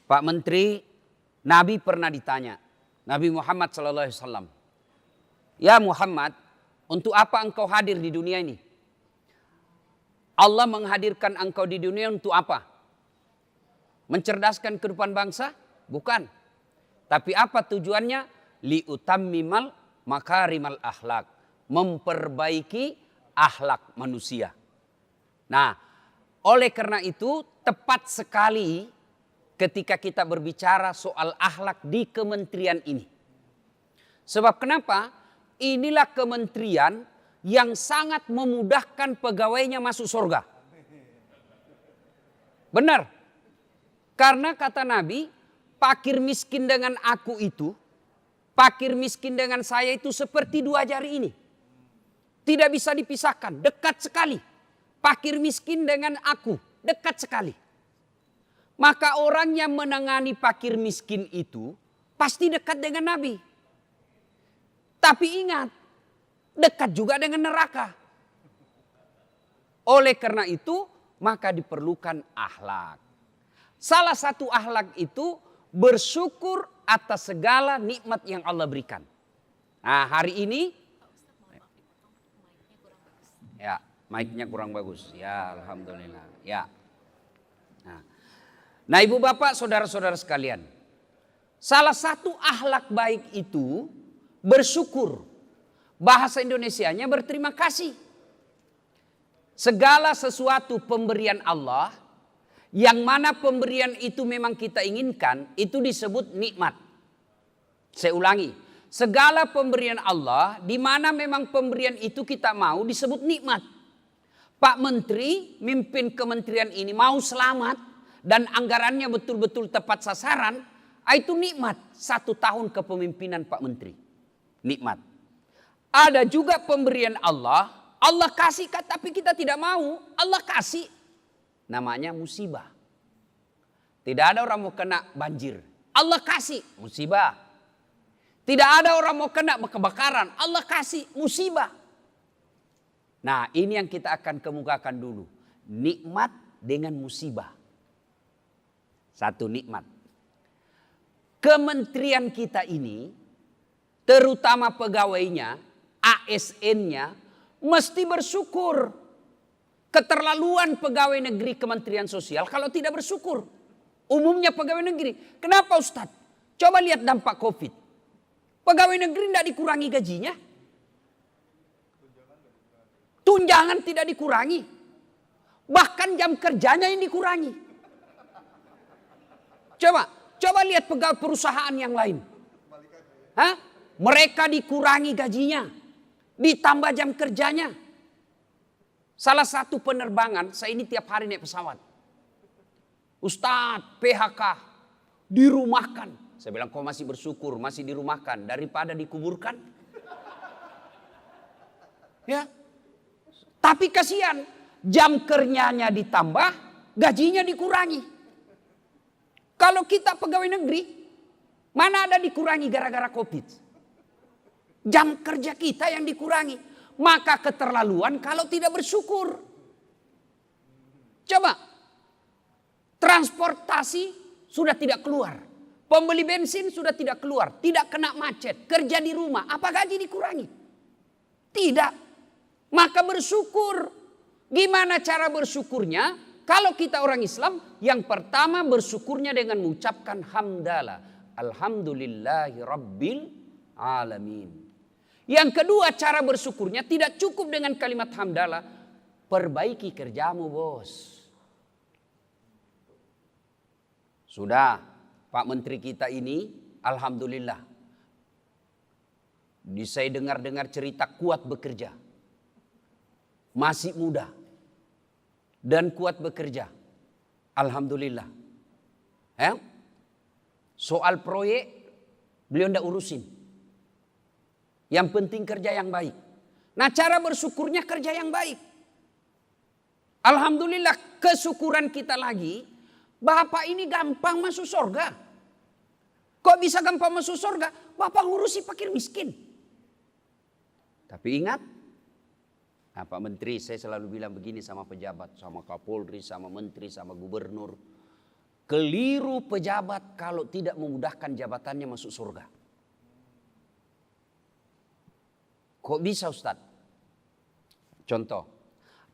Pak Menteri, Nabi pernah ditanya, Nabi Muhammad SAW, ya Muhammad, untuk apa engkau hadir di dunia ini? Allah menghadirkan engkau di dunia untuk apa? Mencerdaskan kehidupan bangsa? Bukan. Tapi apa tujuannya? Liutammimal makarimal akhlak. Memperbaiki akhlak manusia. Nah, oleh karena itu tepat sekali ketika kita berbicara soal akhlak di kementerian ini. Sebab kenapa? Inilah kementerian yang sangat memudahkan pegawainya masuk surga. Benar. Karena kata Nabi, fakir miskin dengan aku itu, fakir miskin dengan saya itu seperti dua jari ini. Tidak bisa dipisahkan, dekat sekali. Fakir miskin dengan aku, dekat sekali. Maka orang yang menangani fakir miskin itu pasti dekat dengan Nabi. Tapi ingat, dekat juga dengan neraka. Oleh karena itu, maka diperlukan akhlak. Salah satu akhlak itu bersyukur atas segala nikmat yang Allah berikan. Nah, hari ini ya, mic-nya kurang bagus. Ya, alhamdulillah. Ya. Nah, ibu bapak, saudara-saudara sekalian, salah satu akhlak baik itu bersyukur. Bahasa Indonesianya berterima kasih. Segala sesuatu pemberian Allah, yang mana pemberian itu memang kita inginkan, itu disebut nikmat. Saya ulangi, segala pemberian Allah, di mana memang pemberian itu kita mau, disebut nikmat. Pak Menteri mimpin kementerian ini mau selamat, dan anggarannya betul-betul tepat sasaran, itu nikmat 1 tahun kepemimpinan Pak Menteri. Nikmat. Ada juga pemberian Allah, Allah kasih tapi kita tidak mau, Allah kasih. Namanya musibah. Tidak ada orang mau kena banjir, Allah kasih musibah. Tidak ada orang mau kena kebakaran, Allah kasih musibah. Nah, ini yang kita akan kemukakan dulu. Nikmat dengan musibah. Satu nikmat. Kementerian kita ini, terutama pegawainya, ASN-nya, mesti bersyukur. Keterlaluan pegawai negeri Kementerian Sosial kalau tidak bersyukur. Umumnya pegawai negeri. Kenapa Ustadz? Coba lihat dampak COVID. Pegawai negeri tidak dikurangi gajinya. Tunjangan tidak dikurangi. Bahkan jam kerjanya yang dikurangi. Coba lihat pegawai perusahaan yang lain. Hah? Mereka dikurangi gajinya. Ditambah jam kerjanya. Salah satu penerbangan, saya ini tiap hari naik pesawat. Ustadz, PHK, dirumahkan. Saya bilang, kau masih bersyukur, masih dirumahkan. Daripada dikuburkan. Ya. Tapi kasihan, jam kerjanya ditambah, gajinya dikurangi. Kalau kita pegawai negeri, mana ada dikurangi gara-gara COVID? Jam kerja kita yang dikurangi. Maka keterlaluan kalau tidak bersyukur. Coba, transportasi sudah tidak keluar. Pembeli bensin sudah tidak keluar. Tidak kena macet. Kerja di rumah, apa gaji dikurangi? Tidak. Maka bersyukur. Gimana cara bersyukurnya? Kalau kita orang Islam, yang pertama bersyukurnya dengan mengucapkan hamdalah. Alhamdulillahi Rabbil Alamin. Yang kedua cara bersyukurnya tidak cukup dengan kalimat hamdalah. Perbaiki kerjamu bos. Sudah Pak Menteri kita ini alhamdulillah. Saya dengar-dengar cerita kuat bekerja. Masih muda. Dan kuat bekerja. Alhamdulillah. Soal proyek beliau tidak urusin. Yang penting kerja yang baik. Nah, cara bersyukurnya kerja yang baik. Alhamdulillah, kesyukuran kita lagi, Bapak ini gampang masuk surga. Kok bisa gampang masuk surga? Bapak ngurusi fakir miskin. Tapi ingat, Pak Menteri, saya selalu bilang begini sama pejabat, sama Kapolri, sama Menteri, sama Gubernur. Keliru pejabat kalau tidak memudahkan jabatannya masuk surga. Kok bisa Ustadz? Contoh,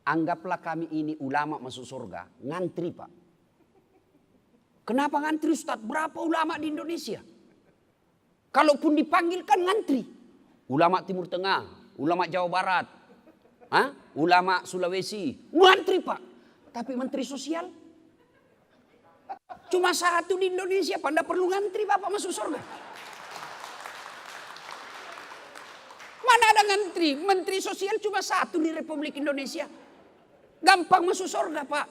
anggaplah kami ini ulama masuk surga, ngantri Pak. Kenapa ngantri Ustadz? Berapa ulama di Indonesia? Kalaupun dipanggil kan ngantri. Ulama Timur Tengah, ulama Jawa Barat, ulama Sulawesi, ngantri Pak. Tapi Menteri Sosial cuma satu di Indonesia, Pak. Tidak perlu ngantri Bapak masuk surga. Mana ada ngantri? Menteri Sosial cuma satu di Republik Indonesia. Gampang masuk surga Pak.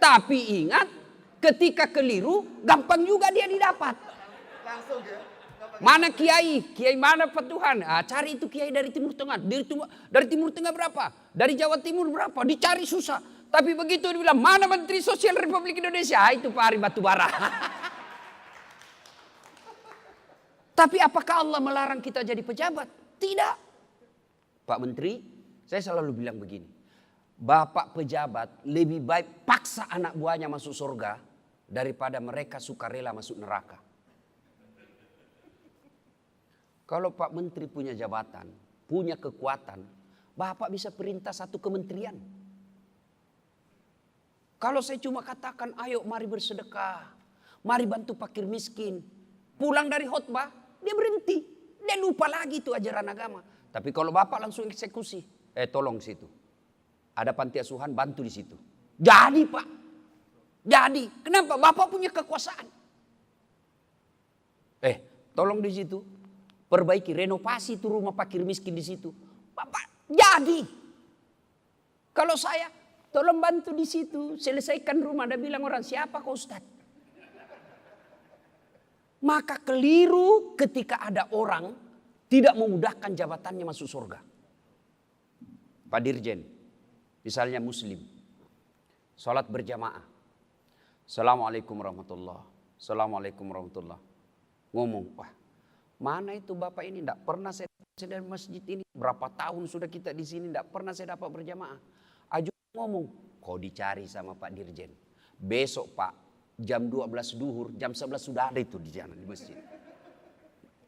Tapi ingat, ketika keliru, gampang juga dia didapat. Mana kiai? Kiai mana petuhan? Cari itu kiai dari Timur Tengah. Dari Timur Tengah berapa? Dari Jawa Timur berapa? Dicari susah. Tapi begitu dibilang, mana Menteri Sosial Republik Indonesia? Itu Pak Ari Batubara. Tapi apakah Allah melarang kita jadi pejabat? Tidak. Pak Menteri, saya selalu bilang begini. Bapak pejabat lebih baik paksa anak buahnya masuk surga daripada mereka sukarela masuk neraka. Kalau Pak Menteri punya jabatan, punya kekuatan, Bapak bisa perintah satu kementerian. Kalau saya cuma katakan, ayo mari bersedekah, mari bantu fakir miskin. Pulang dari khotbah, dia berhenti. Dia lupa lagi itu ajaran agama. Tapi kalau Bapak langsung eksekusi, tolong situ. Ada panti asuhan, bantu di situ. Jadi Pak, jadi. Kenapa? Bapak punya kekuasaan. Tolong di situ. Perbaiki, renovasi itu rumah fakir miskin di situ. Bapak, jadi. Kalau saya, tolong bantu di situ, selesaikan rumah. Ada bilang orang, siapa kau Ustaz? Maka keliru ketika ada orang tidak memudahkan jabatannya masuk surga. Pak Dirjen, misalnya muslim, sholat berjamaah. Assalamualaikum warahmatullahi. Assalamualaikum warahmatullahi. Ngomong, wah mana itu Bapak ini? Tidak pernah saya dari masjid ini. Berapa tahun sudah kita di sini, tidak pernah saya dapat berjamaah. Aju ngomong, kau dicari sama Pak Dirjen. Besok Pak, jam 12 duhur, jam 11 sudah ada itu di jalan di masjid.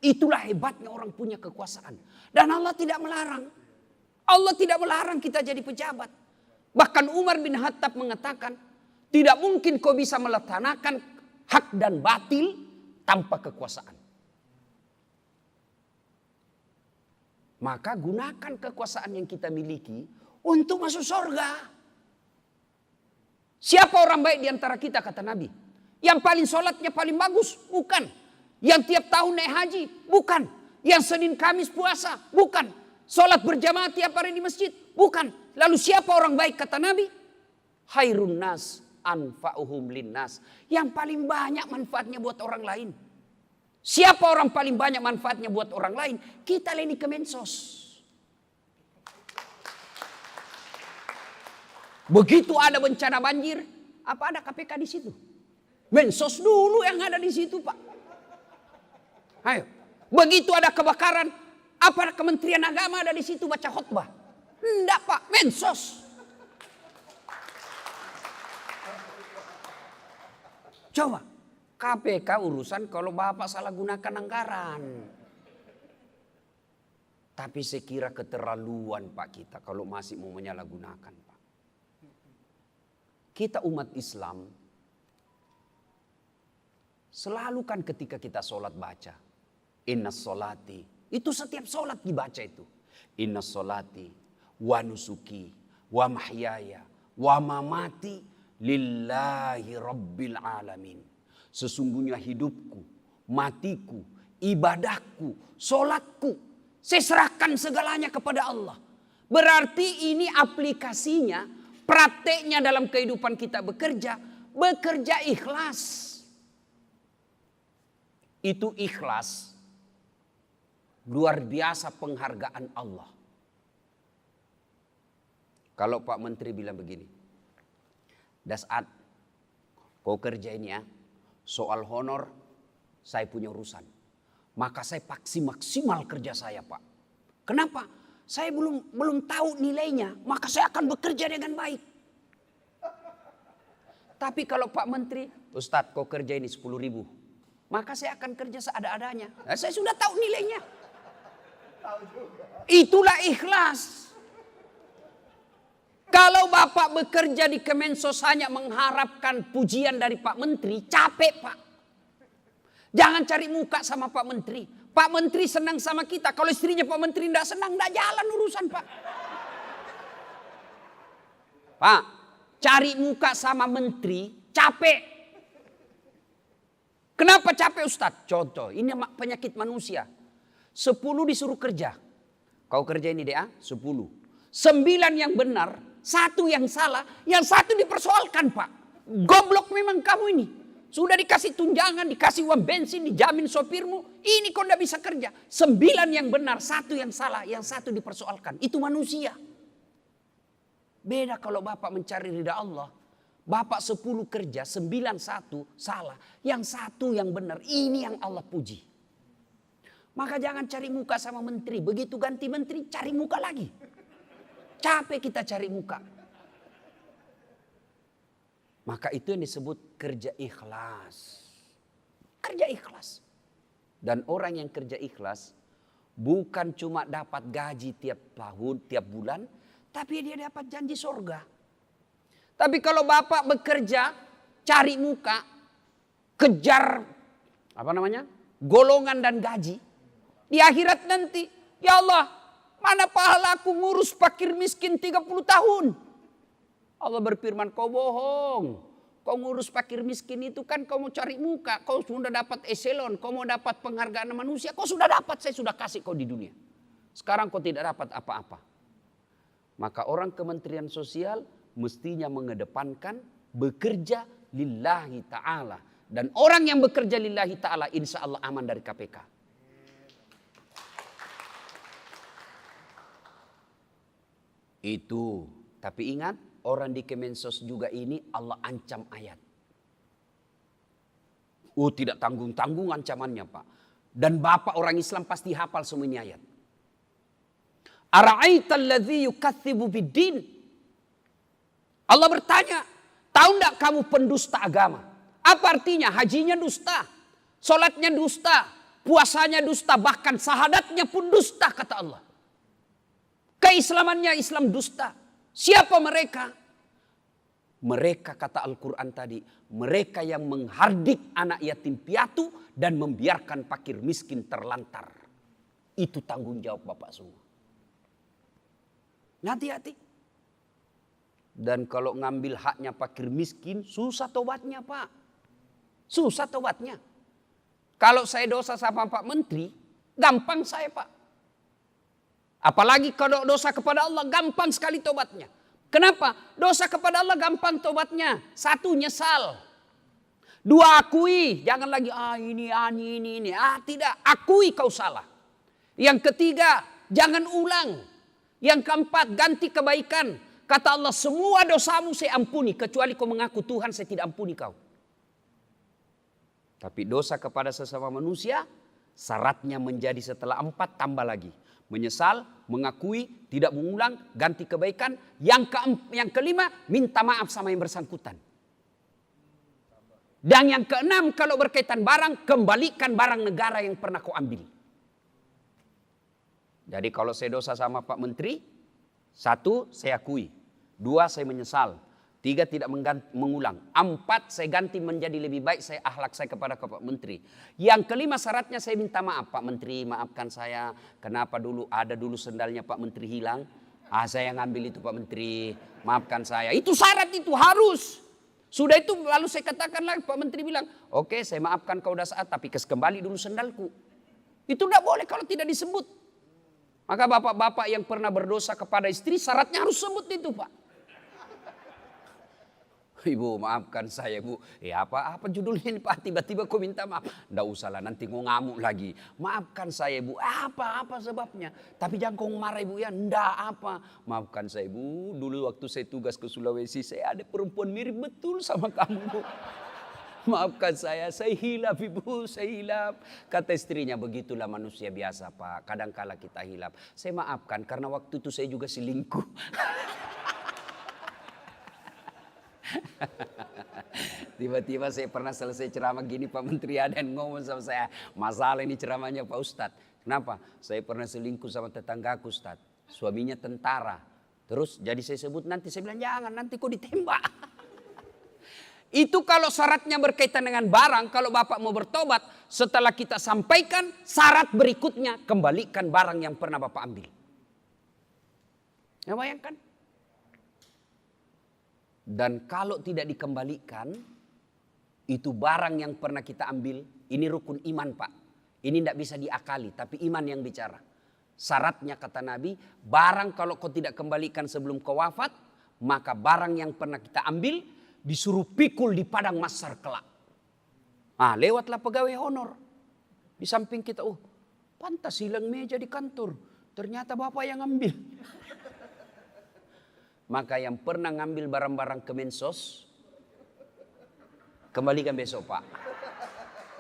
Itulah hebatnya orang punya kekuasaan. Dan Allah tidak melarang. Allah tidak melarang kita jadi pejabat. Bahkan Umar bin Khattab mengatakan, tidak mungkin kau bisa melaksanakan hak dan batil tanpa kekuasaan. Maka gunakan kekuasaan yang kita miliki untuk masuk surga. Siapa orang baik di antara kita, kata Nabi? Yang paling sholatnya paling bagus? Bukan. Yang tiap tahun naik haji? Bukan. Yang Senin Kamis puasa? Bukan. Sholat berjamaah tiap hari di masjid? Bukan. Lalu siapa orang baik, kata Nabi? Khairun nas anfa'uhum linnas. Yang paling banyak manfaatnya buat orang lain. Siapa orang paling banyak manfaatnya buat orang lain? Kita leni Kemensos. Begitu ada bencana banjir, apa ada KPK di situ? Mensos dulu yang ada di situ, Pak. Ayo. Begitu ada kebakaran, apa Kementerian Agama ada di situ baca khutbah? Enggak, Pak. Mensos. Coba. KPK urusan kalau Bapak salah gunakan anggaran. Tapi saya kira keterlaluan Pak kita kalau masih mau menyalahgunakan Pak. Kita umat Islam selalu kan ketika kita sholat baca. Inna sholati. Itu setiap sholat dibaca itu. Inna sholati wa nusuki wa mahyaya wa mamati lillahi rabbil alamin. Sesungguhnya hidupku, matiku, ibadahku, sholatku, saya serahkan segalanya kepada Allah. Berarti ini aplikasinya, prakteknya dalam kehidupan kita bekerja ikhlas. Itu ikhlas, luar biasa penghargaan Allah. Kalau Pak Menteri bilang begini, Dasat, kau kerja ini ya. Soal honor saya punya urusan. Maka saya paksi maksimal kerja saya, Pak. Kenapa? Saya belum tahu nilainya, maka saya akan bekerja dengan baik. Tapi kalau Pak Menteri, Ustadz kau kerja ini 10.000. Maka saya akan kerja seada-adanya. Nah, saya sudah tahu nilainya. Itulah ikhlas. Kalau Bapak bekerja di Kemensos hanya mengharapkan pujian dari Pak Menteri, capek Pak. Jangan cari muka sama Pak Menteri. Pak Menteri senang sama kita. Kalau istrinya Pak Menteri tidak senang, tidak jalan urusan Pak. Pak, cari muka sama Menteri, capek. Kenapa capek Ustadz? Contoh, ini penyakit manusia. 10 disuruh kerja. Kau kerja ini deh, 10. 9 yang benar, 1 yang salah, yang 1 dipersoalkan Pak. Goblok memang kamu ini. Sudah dikasih tunjangan, dikasih uang bensin, dijamin sopirmu. Ini kau tidak bisa kerja. 9 yang benar, 1 yang salah, yang 1 dipersoalkan. Itu manusia. Beda kalau Bapak mencari ridha Allah. Bapak 10 kerja, 9 1 salah. Yang 1 yang benar, ini yang Allah puji. Maka jangan cari muka sama menteri. Begitu ganti menteri, cari muka lagi. Capek kita cari muka. Maka itu yang disebut kerja ikhlas. Kerja ikhlas. Dan orang yang kerja ikhlas bukan cuma dapat gaji tiap tahun, tiap bulan, tapi dia dapat janji surga. Tapi kalau Bapak bekerja, cari muka, kejar golongan dan gaji, di akhirat nanti, ya Allah, mana pahala aku ngurus fakir miskin 30 tahun? Allah berfirman, kau bohong. Kau ngurus fakir miskin itu kan kau mau cari muka. Kau sudah dapat eselon, kau mau dapat penghargaan manusia. Kau sudah dapat, saya sudah kasih kau di dunia. Sekarang kau tidak dapat apa-apa. Maka orang Kementerian Sosial mestinya mengedepankan bekerja lillahi ta'ala. Dan orang yang bekerja lillahi ta'ala insya Allah aman dari KPK. Itu. Tapi ingat, orang di Kemensos juga ini Allah ancam ayat. Oh, tidak tanggung-tanggung ancamannya Pak. Dan Bapak orang Islam pasti hafal semua ini ayat. Ara'aital ladzi yukatsibu biddin. Allah bertanya, tahu enggak kamu pendusta agama? Apa artinya? Hajinya dusta, salatnya dusta, puasanya dusta, bahkan syahadatnya pun dusta kata Allah. Keislamannya Islam dusta. Siapa mereka? Mereka kata Al-Quran tadi, mereka yang menghardik anak yatim piatu dan membiarkan fakir miskin terlantar. Itu tanggung jawab Bapak semua. Hati-hati. Dan kalau ngambil haknya fakir miskin, susah tobatnya Pak. Susah tobatnya. Kalau saya dosa sama Pak Menteri, gampang saya Pak. Apalagi kalau dosa kepada Allah, gampang sekali tobatnya. Kenapa? Dosa kepada Allah gampang tobatnya. 1, nyesal. 2, akui. Jangan lagi, ini. Tidak, akui kau salah. Yang ketiga, jangan ulang. Yang keempat, ganti kebaikan. Kata Allah, semua dosamu saya ampuni. Kecuali kau mengaku Tuhan, saya tidak ampuni kau. Tapi dosa kepada sesama manusia, syaratnya menjadi setelah 4 tambah lagi. Menyesal, mengakui, tidak mengulang, ganti kebaikan. Yang kelima, minta maaf sama yang bersangkutan. Dan yang keenam, kalau berkaitan barang, kembalikan barang negara yang pernah kau ambil. Jadi kalau saya dosa sama Pak Menteri, 1, saya akui. 2, saya menyesal. 3, tidak mengulang. 4, saya ganti menjadi lebih baik, saya akhlak saya kepada Pak Menteri. Yang kelima syaratnya saya minta maaf. Pak Menteri, maafkan saya. Kenapa ada dulu sendalnya Pak Menteri hilang. Saya ngambil itu Pak Menteri. Maafkan saya. Itu syarat itu harus. Sudah itu lalu saya katakan lagi, Pak Menteri bilang, oke, saya maafkan kau udah saat, tapi kembali dulu sendalku. Itu tidak boleh kalau tidak disebut. Maka bapak-bapak yang pernah berdosa kepada istri, syaratnya harus sebut itu Pak. Ibu maafkan saya Bu. Apa judulnya ini Pak? Tiba-tiba kau minta maaf. Nggak usah lah, nanti kau ngamuk lagi. Maafkan saya Bu. Apa sebabnya? Tapi jangan kau marah Ibu ya. Nggak apa. Maafkan saya Bu. Dulu waktu saya tugas ke Sulawesi, saya ada perempuan mirip betul sama kamu Bu. Maafkan saya hilap Ibu, saya hilap. Kata istrinya, begitulah manusia biasa Pak. Kadangkala kita hilap. Saya maafkan karena waktu itu saya juga selingkuh. Tiba-tiba saya pernah selesai ceramah gini, Pak Menteri ada yang ngomong sama saya, masalah ini ceramahnya Pak Ustadz. Kenapa? Saya pernah selingkuh sama tetanggaku Ustadz. Suaminya tentara. Terus jadi saya sebut nanti, saya bilang jangan, nanti kok ditembak. Itu kalau syaratnya berkaitan dengan barang, kalau Bapak mau bertobat, setelah kita sampaikan syarat berikutnya, kembalikan barang yang pernah Bapak ambil. Ya, bayangkan. Dan kalau tidak dikembalikan, itu barang yang pernah kita ambil, ini rukun iman Pak. Ini tidak bisa diakali, tapi iman yang bicara. Syaratnya kata Nabi, barang kalau kau tidak kembalikan sebelum kau wafat, maka barang yang pernah kita ambil, disuruh pikul di padang mahsyar kelak. Ah, lewatlah pegawai honor. Di samping kita, oh pantas hilang meja di kantor. Ternyata Bapak yang ambil. Maka yang pernah ngambil barang-barang Kemensos, kembalikan besok Pak.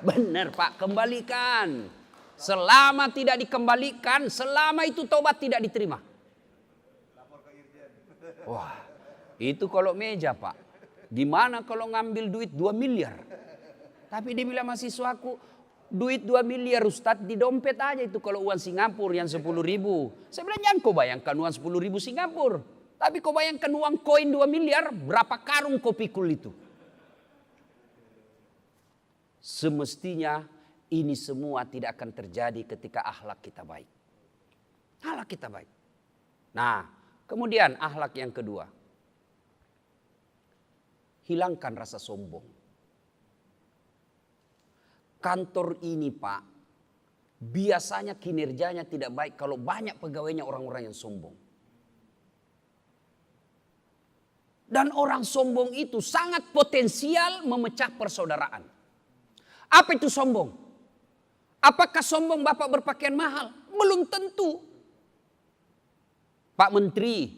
Benar Pak, kembalikan. Selama tidak dikembalikan, selama itu tobat tidak diterima. Wah, itu kalau meja Pak. Gimana kalau ngambil duit 2 miliar? Tapi dia bilang mahasiswaku, duit 2 miliar Ustadz di dompet aja itu kalau uang Singapura yang 10.000. Saya bilang jangan kau bayangkan uang 10.000 Singapura. Tapi kau bayangkan uang koin 2 miliar, berapa karung kau pikul itu? Semestinya ini semua tidak akan terjadi ketika akhlak kita baik. Akhlak kita baik. Nah, kemudian akhlak yang kedua. Hilangkan rasa sombong. Kantor ini Pak, biasanya kinerjanya tidak baik kalau banyak pegawainya orang-orang yang sombong. Dan orang sombong itu sangat potensial memecah persaudaraan. Apa itu sombong? Apakah sombong Bapak berpakaian mahal? Belum tentu. Pak Menteri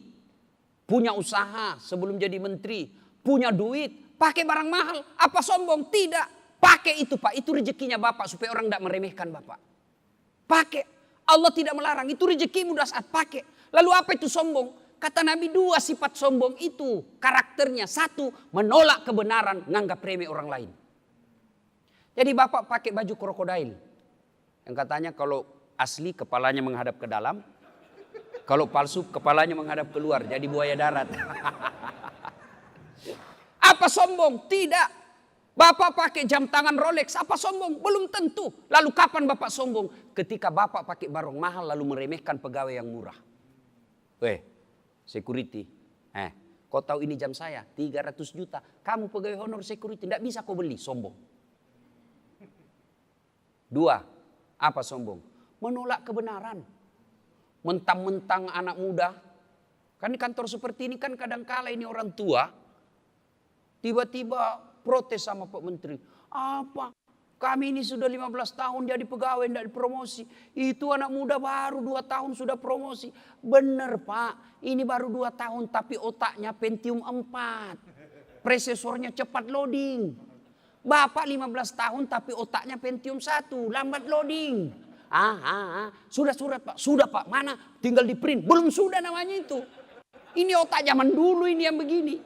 punya usaha sebelum jadi menteri, punya duit, pakai barang mahal. Apa sombong? Tidak. Pakai itu Pak, itu rezekinya Bapak supaya orang tidak meremehkan Bapak. Pakai. Allah tidak melarang, itu rezekimu dah saat pakai. Lalu apa itu sombong? Kata Nabi 2 sifat sombong itu karakternya. 1, menolak kebenaran, nganggap remeh orang lain. Jadi Bapak pakai baju krokodil. Yang katanya kalau asli kepalanya menghadap ke dalam. Kalau palsu kepalanya menghadap keluar. Jadi buaya darat. Apa sombong? Tidak. Bapak pakai jam tangan Rolex. Apa sombong? Belum tentu. Lalu kapan Bapak sombong? Ketika Bapak pakai barang mahal lalu meremehkan pegawai yang murah. Security. Kau tahu ini jam saya 300 juta. Kamu pegawai honor security. Tidak bisa kau beli. Sombong. 2. Apa sombong? Menolak kebenaran. Mentang-mentang anak muda. Kan di kantor seperti ini kan kadang-kala ini orang tua. Tiba-tiba protes sama Pak Menteri. Apa? Kami ini sudah 15 tahun jadi pegawai tidak dipromosi. Itu anak muda baru 2 tahun sudah promosi. Benar Pak, ini baru 2 tahun tapi otaknya Pentium 4. Prosesornya cepat loading. Bapak 15 tahun tapi otaknya Pentium 1, lambat loading. Sudah Pak, sudah Pak, mana? Tinggal di print. Belum sudah namanya itu. Ini otak zaman dulu ini yang begini.